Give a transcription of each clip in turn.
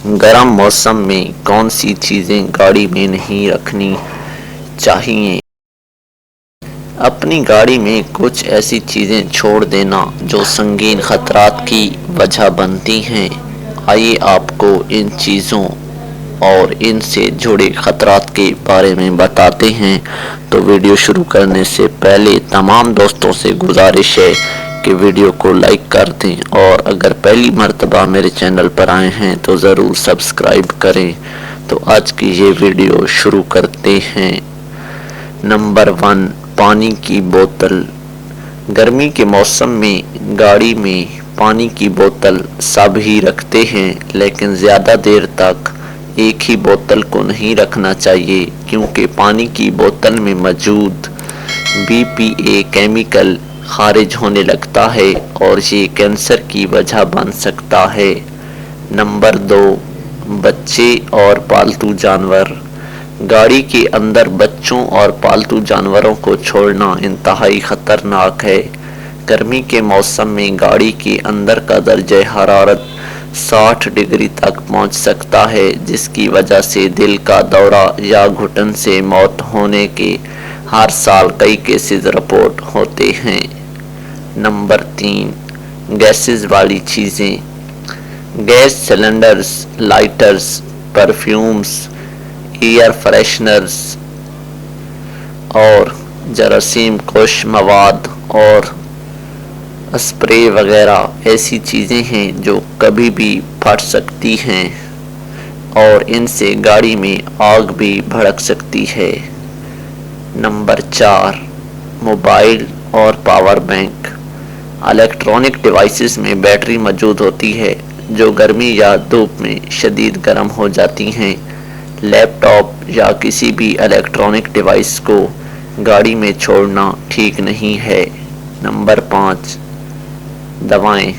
गर्म मौसम में कौन सी चीज़ें गाड़ी में नहीं रखनी चाहिए। अपनी गाड़ी में कुछ ऐसी चीज़ें छोड़ देना जो संगीन खतरात की वजह बनती हैं। आइए आपको इन चीज़ों और इनसे जुड़े खतरात के बारे में बताते हैं। तो वीडियो शुरू करने से पहले तमाम दोस्तों से गुजारिश है कि वीडियो को लाइक कर दें और अगर पहली मर्तबा मेरे चैनल पर आए हैं तो ज़रूर सब्सक्राइब करें। तो आज की ये वीडियो शुरू करते हैं। नंबर 1, पानी की बोतल। गर्मी के मौसम में गाड़ी में पानी की बोतल सब ही रखते हैं, लेकिन ज़्यादा देर तक एक ही बोतल को नहीं रखना चाहिए, क्योंकि पानी की बोतल में मौजूद BPA केमिकल खारिज होने लगता है और ये कैंसर की वजह बन सकता है। नंबर 2, बच्चे और पालतू जानवर। गाड़ी के अंदर बच्चों और पालतू जानवरों को छोड़ना इंतहाई ख़तरनाक है। गर्मी के मौसम में गाड़ी के अंदर का दर्जे हरारत 60 डिग्री तक पहुंच सकता है, जिसकी वजह से दिल का दौरा या घुटन से मौत होने के हर साल कई केसेस रिपोर्ट होते हैं। नंबर 3, गैसेस वाली चीज़ें। Gas cylinders, lighters, perfumes, air fresheners और जरासीम कश मवाद और स्प्रे वगैरह ऐसी चीज़ें हैं जो कभी भी फट सकती हैं और इनसे गाड़ी में आग भी भड़क सकती है। नंबर 4, मोबाइल और पावर बैंक। इलेक्ट्रॉनिक डिवाइसेस में बैटरी मौजूद होती है जो गर्मी या धूप में शदीद गर्म हो जाती हैं। लैपटॉप या किसी भी इलेक्ट्रॉनिक डिवाइस को गाड़ी में छोड़ना ठीक नहीं है। नंबर 5, दवाएं।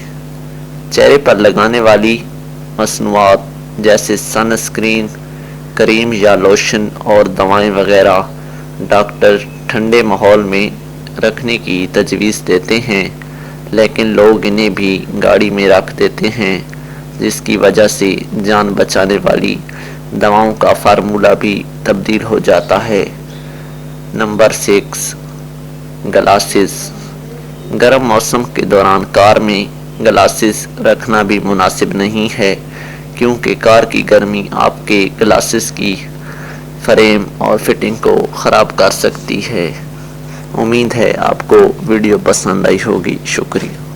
चेहरे पर लगाने वाली मसनूआत जैसे सनस्क्रीन, क्रीम या लोशन और दवाएं वगैरह डॉक्टर ठंडे माहौल में रखने की तजवीज़ देते हैं, लेकिन लोग इन्हें भी गाड़ी में रख देते हैं, जिसकी वजह से जान बचाने वाली दवाओं का फार्मूला भी तब्दील हो जाता है। Number 6, glasses. गर्म मौसम के दौरान कार में ग्लासेस रखना भी मुनासिब नहीं है, क्योंकि कार की गर्मी आपके ग्लासेस की फ्रेम और फिटिंग को ख़राब कर सकती है। उम्मीद है आपको वीडियो पसंद आई होगी। शुक्रिया।